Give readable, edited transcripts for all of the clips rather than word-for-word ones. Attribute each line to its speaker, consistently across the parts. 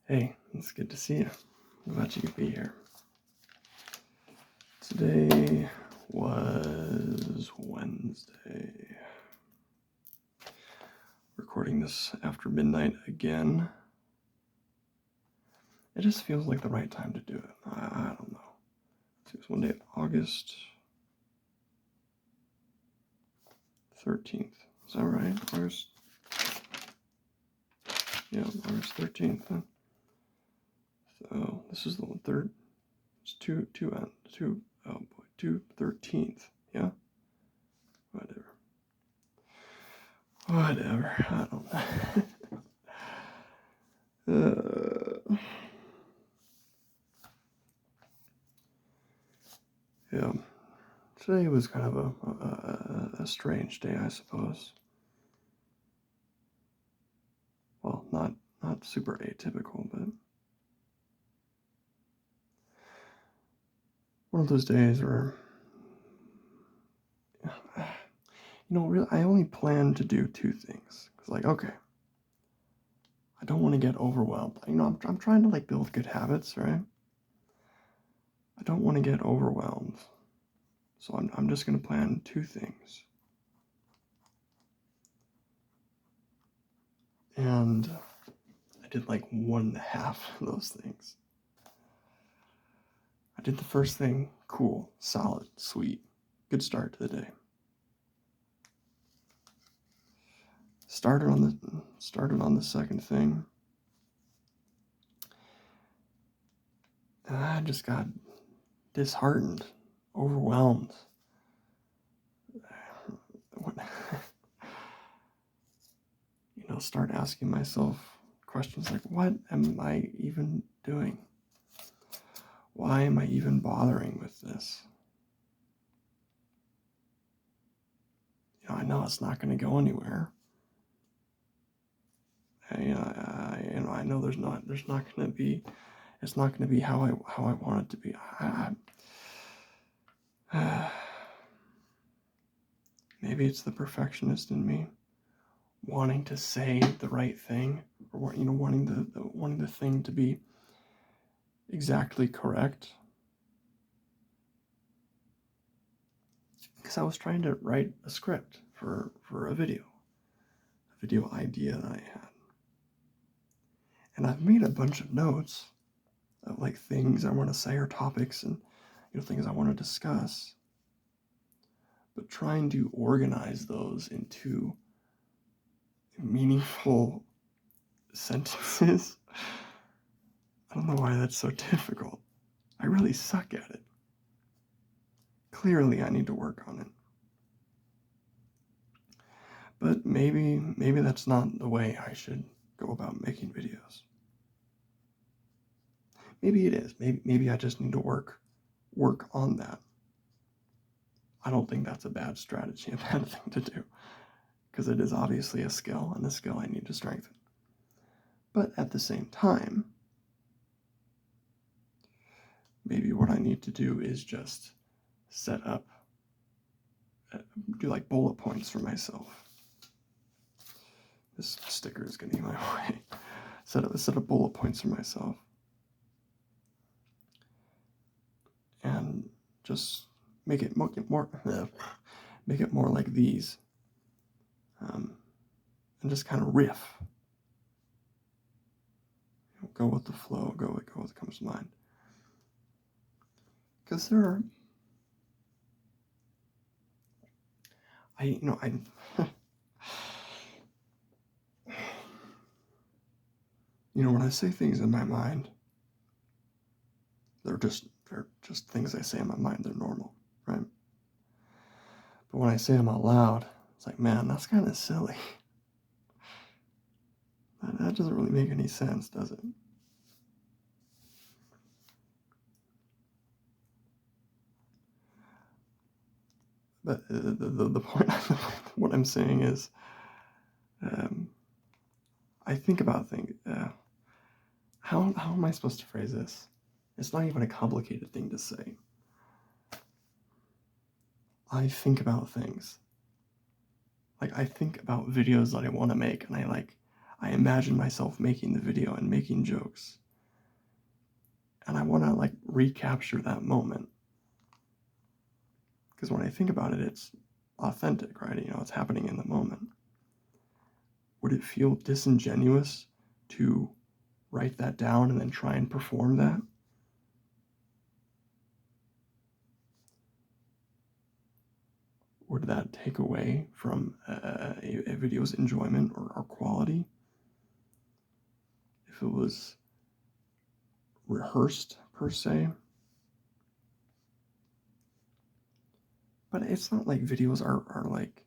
Speaker 1: Hey, it's good to see you. I'm glad you could be here. Today was Wednesday. Recording this after midnight again. It just feels like the right time to do it. I don't know. It's one day, August 13th. Is that right? August 13th. Huh? So this is the third. It's 2/13th. Yeah? Whatever. I don't know. Yeah. Today was kind of a strange day, I suppose. Well, not super atypical, but one of those days where, really, I only plan to do two things. Cause okay, I don't want to get overwhelmed. I'm trying to build good habits, right? I don't want to get overwhelmed, so I'm just gonna plan two things. And I did 1.5 of those things. I did the first thing, cool, solid, sweet, good start to the day. Started on the second thing, and I just got disheartened, overwhelmed. Start asking myself questions like, what am I even doing? Why am I even bothering with this? I know it's not going to go anywhere. I know there's not going to be. It's not going to be how I want it to be. Maybe it's the perfectionist in me, wanting to say the right thing, or wanting the thing to be exactly correct. Because I was trying to write a script for a video idea that I had, and I've made a bunch of notes of things I want to say or topics and things I want to discuss, but trying to organize those into meaningful sentences. I don't know why that's so difficult. I really suck at it. Clearly, I need to work on it. But maybe that's not the way I should go about making videos. Maybe it is. Maybe I just need to work on that. I don't think that's a bad strategy, a bad thing to do, because it is obviously a skill, and a skill I need to strengthen. But at the same time, maybe what I need to do is just set up, do bullet points for myself. This sticker is getting in my way. Set up bullet points for myself, and just make it more like these, and just kind of riff. Go with the flow. Go with what comes to mind. Because there are, when I say things in my mind, they're just things I say in my mind. They're normal, right? But when I say them out loud, it's like, man, that's kind of silly. That doesn't really make any sense, does it? But the point, what I'm saying is, I think about things. How am I supposed to phrase this? It's not even a complicated thing to say. I think about things. I think about videos that I want to make, and I imagine myself making the video and making jokes. And I want to like recapture that moment. Because when I think about it, it's authentic, right? You know, it's happening in the moment. Would it feel disingenuous to write that down and then try and perform that? Would that take away from a video's enjoyment or quality? If it was rehearsed, per se? But it's not like videos are like...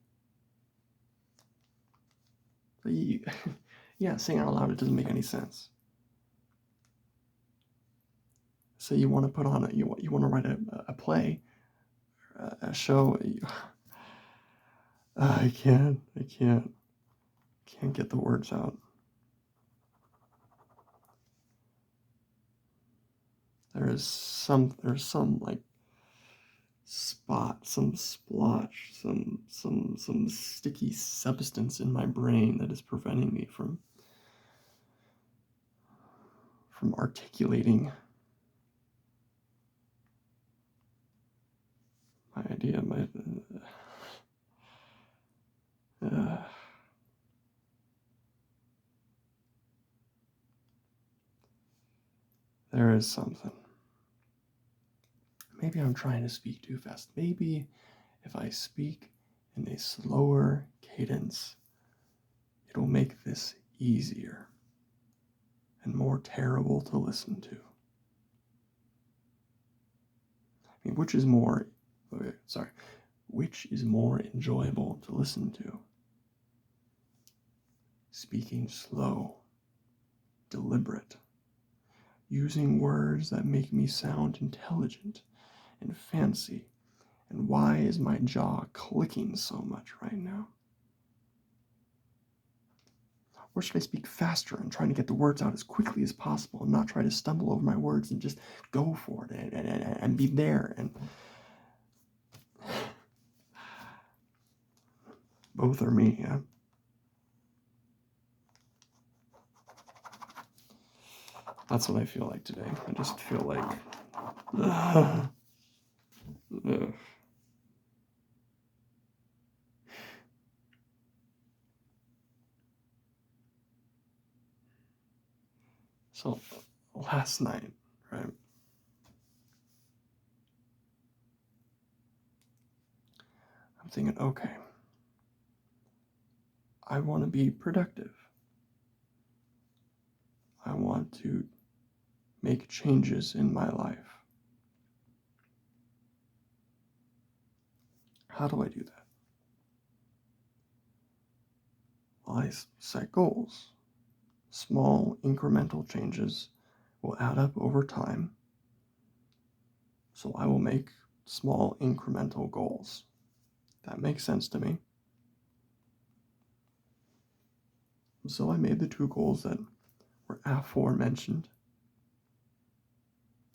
Speaker 1: Yeah, saying out loud, it doesn't make any sense. Say you want to put on you want to write a play, a show. I can't get the words out. There's some like spot, some splotch, some sticky substance in my brain that is preventing me from articulating my idea, there is something. Maybe I'm trying to speak too fast. Maybe if I speak in a slower cadence, it'll make this easier and more terrible to listen to. I mean, which is more enjoyable to listen to? Speaking slow, deliberate, using words that make me sound intelligent and fancy. And why is my jaw clicking so much right now? Or should I speak faster and try to get the words out as quickly as possible and not try to stumble over my words and just go for it and be there? And both are me, yeah. That's what I feel like today. I just feel like... So, last night, right? I'm thinking, okay, I want to be productive. I want to make changes in my life. How do I do that? Well, I set goals. Small incremental changes will add up over time. So I will make small incremental goals. That makes sense to me. So I made the 2 goals that were aforementioned.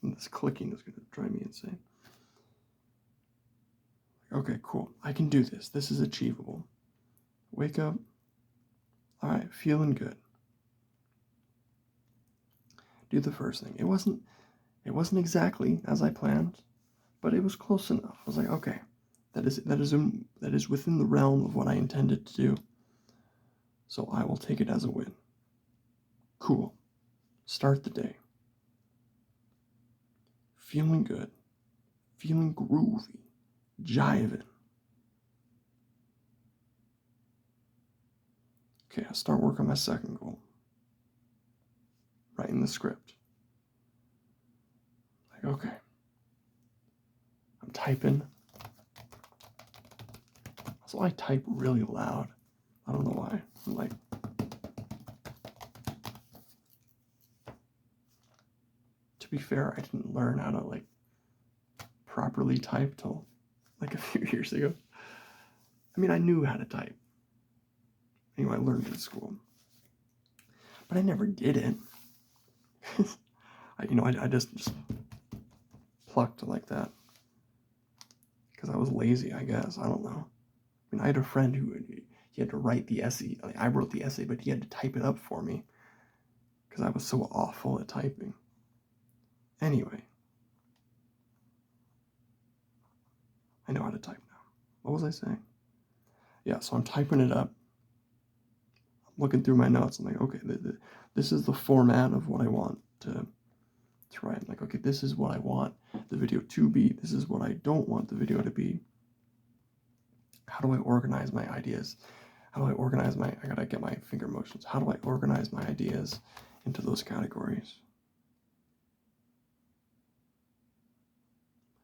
Speaker 1: And this clicking is going to drive me insane. Okay, cool. I can do this. This is achievable. Wake up. All right, feeling good. Do the first thing. It wasn't exactly as I planned, but it was close enough. I was like, okay, that is within the realm of what I intended to do. So I will take it as a win. Cool. Start the day. Feeling good. Feeling groovy. Jiving. Okay, I start working on my second goal. Writing the script. Like, okay. I'm typing. So I type really loud. I don't know why. I'm like... To be fair, I didn't learn how to, like, properly type till, like, a few years ago. I mean, I knew how to type. Anyway, I learned in school. But I never did it. I just plucked like that. Because I was lazy, I guess. I don't know. I mean, I had a friend who he had to write the essay. Like, I wrote the essay, but he had to type it up for me because I was so awful at typing. Anyway, I know how to type now. What was I saying? Yeah, so I'm typing it up. I'm looking through my notes. I'm like, okay, this is the format of what I want to write. I'm like, okay, this is what I want the video to be. This is what I don't want the video to be. How do I organize my ideas? How do I organize I gotta get my finger motions. How do I organize my ideas into those categories?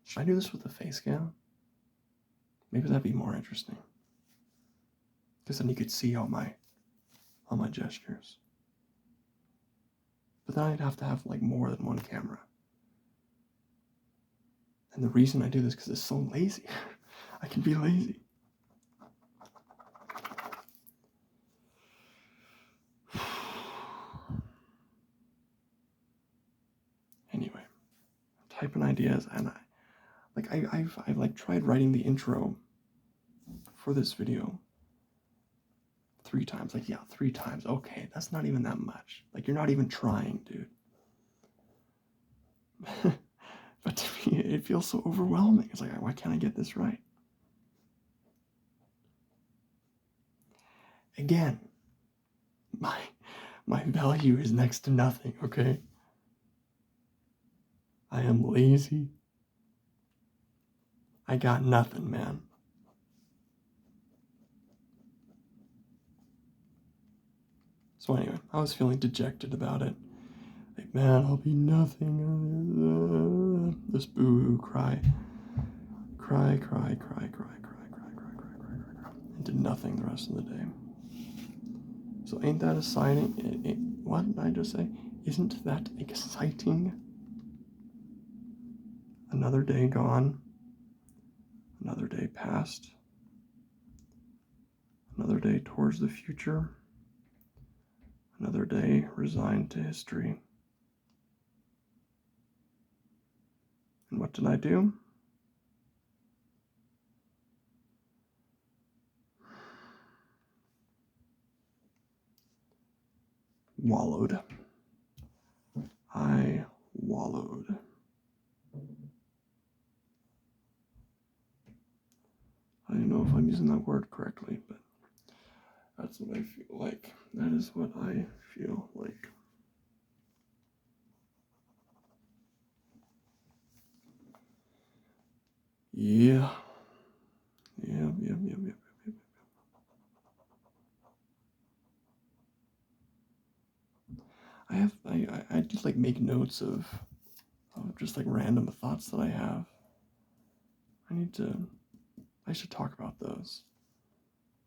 Speaker 1: Should I do this with a face cam? Maybe that'd be more interesting. Because then you could see all my gestures. But then I'd have to have like more than one camera. And the reason I do this because it's so lazy. I can be lazy. Anyway, I'm typing ideas, and I've like tried writing the intro for this video 3 times. Like, yeah, 3 times. Okay, that's not even that much. Like, you're not even trying, dude. But to me, it feels so overwhelming. It's like, why can't I get this right? Again, my value is next to nothing, okay? I am lazy. I got nothing, man. So anyway, I was feeling dejected about it. Like, man, I'll be nothing. This boo-hoo cry. Cry. And did nothing the rest of the day. So ain't that exciting? What did I just say? Isn't that exciting? Another day gone. Another day past. Another day towards the future. Another day resigned to history. And what did I do? Wallowed. I wallowed. I don't know if I'm using that word correctly, but that's what I feel like. That is what I feel like. Yeah. Yep. I just like make notes of just like random thoughts that I have. I should talk about those.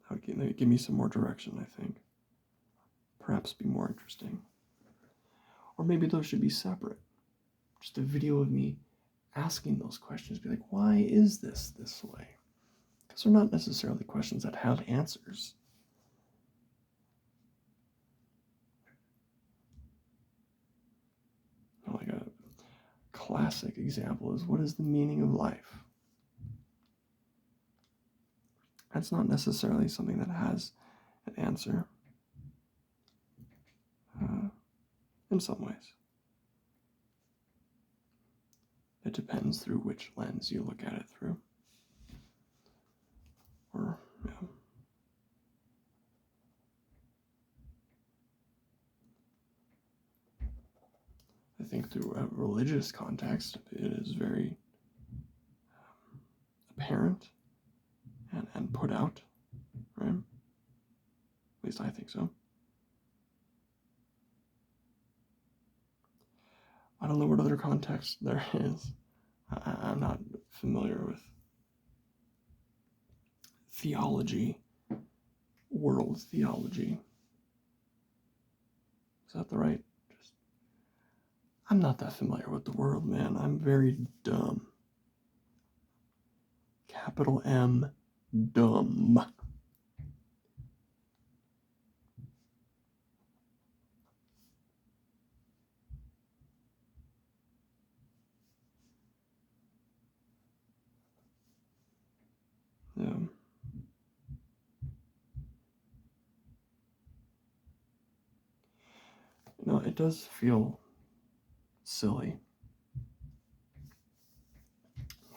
Speaker 1: That would give me some more direction, I think. Perhaps be more interesting. Or maybe those should be separate. Just a video of me asking those questions. Be like, why is this way? Because they're not necessarily questions that have answers. Like a classic example is, what is the meaning of life? That's not necessarily something that has an answer. In some ways. It depends through which lens you look at it through. Or, yeah. I think through a religious context, it is very apparent and put out, right? At least I think so. I don't know what other context there is. I'm not familiar with theology, world theology. Is that the right? I'm not that familiar with the world, man. I'm very dumb. Capital M, dumb. Yeah. It does feel silly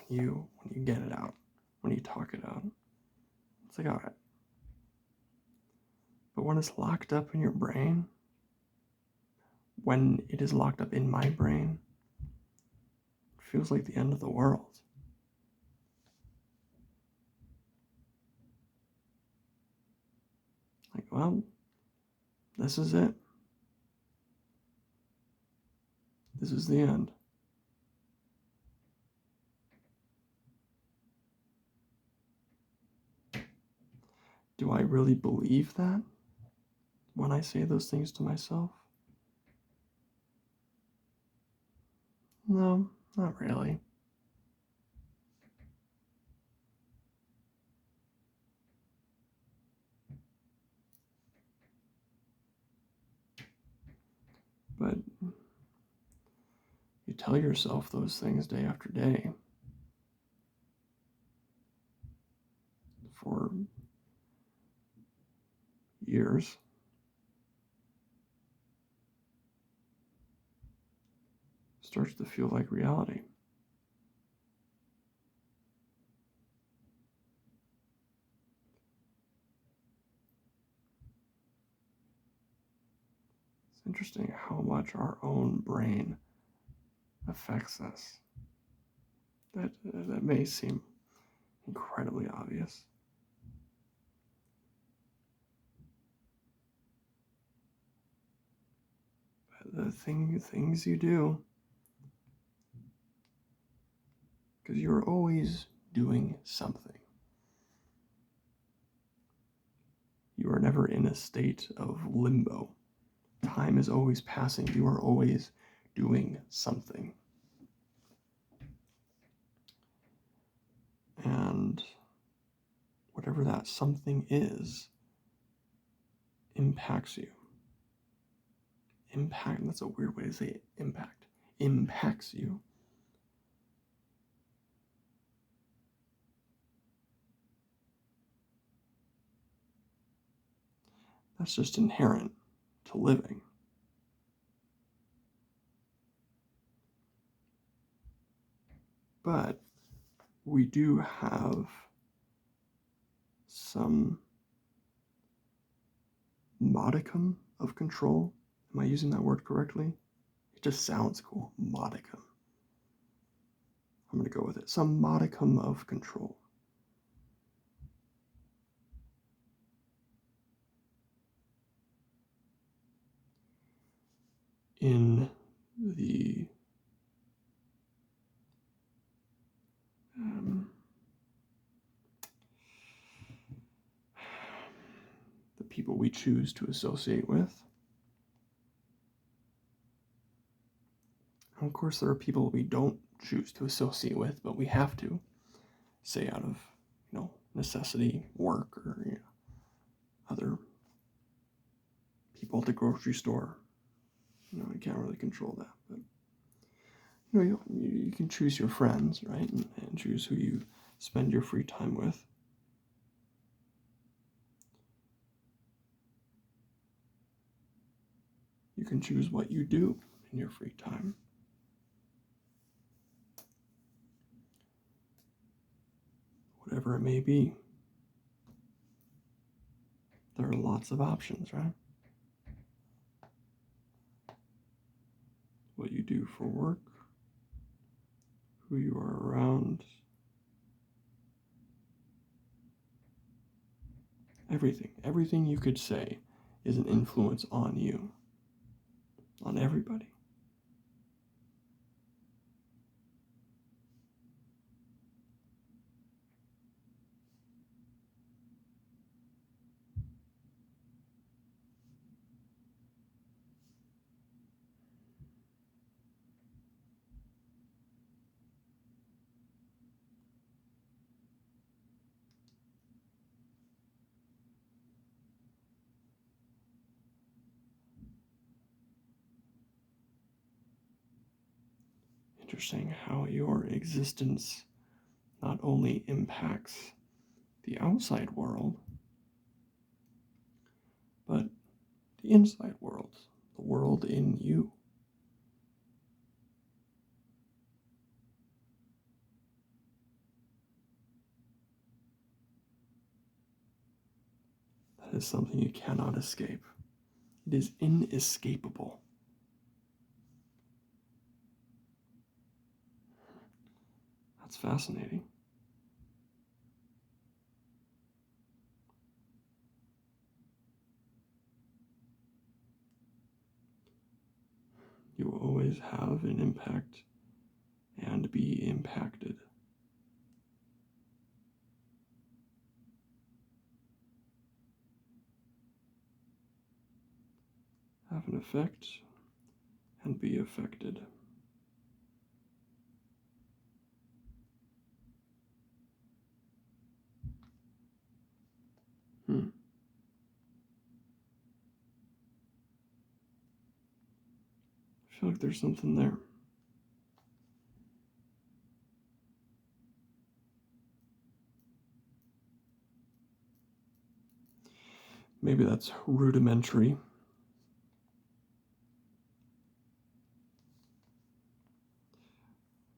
Speaker 1: when you get it out, when you talk it out. It's like, all right. But when it's locked up in your brain, when it is locked up in my brain, it feels like the end of the world. Like, well, this is it. This is the end. Do I really believe that when I say those things to myself? No, not really. But you tell yourself those things day after day for years. It starts to feel like reality. It's interesting how much our own brain affects us. That may seem incredibly obvious. But the things you do, because you're always doing something. You are never in a state of limbo. Time is always passing. You are always doing something. And whatever that something is impacts you. That's a weird way to say it. Impacts you. That's just inherent to living. But we do have some modicum of control. Am I using that word correctly? It just sounds cool. Modicum. I'm going to go with it. Some modicum of control. In the people we choose to associate with. And of course, there are people we don't choose to associate with, but we have to, say out of, necessity, work, or other people at the grocery store. You can't really control that, but you can choose your friends, right, and choose who you spend your free time with. You can choose what you do in your free time. Whatever it may be. There are lots of options, right? What you do for work, who you are around, everything you could say is an influence on you, on everybody. Interesting how your existence not only impacts the outside world, but the inside world the world in you. That is something you cannot escape. It is inescapable. That's fascinating. You will always have an impact and be impacted. Have an effect and be affected. I feel like there's something there. Maybe that's rudimentary.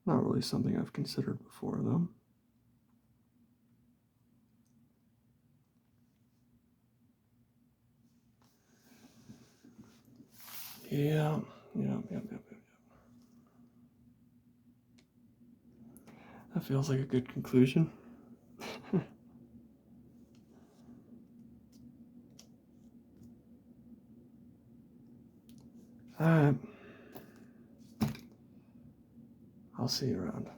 Speaker 1: Not really something I've considered before, though. Yeah. That feels like a good conclusion. Alright. I'll see you around.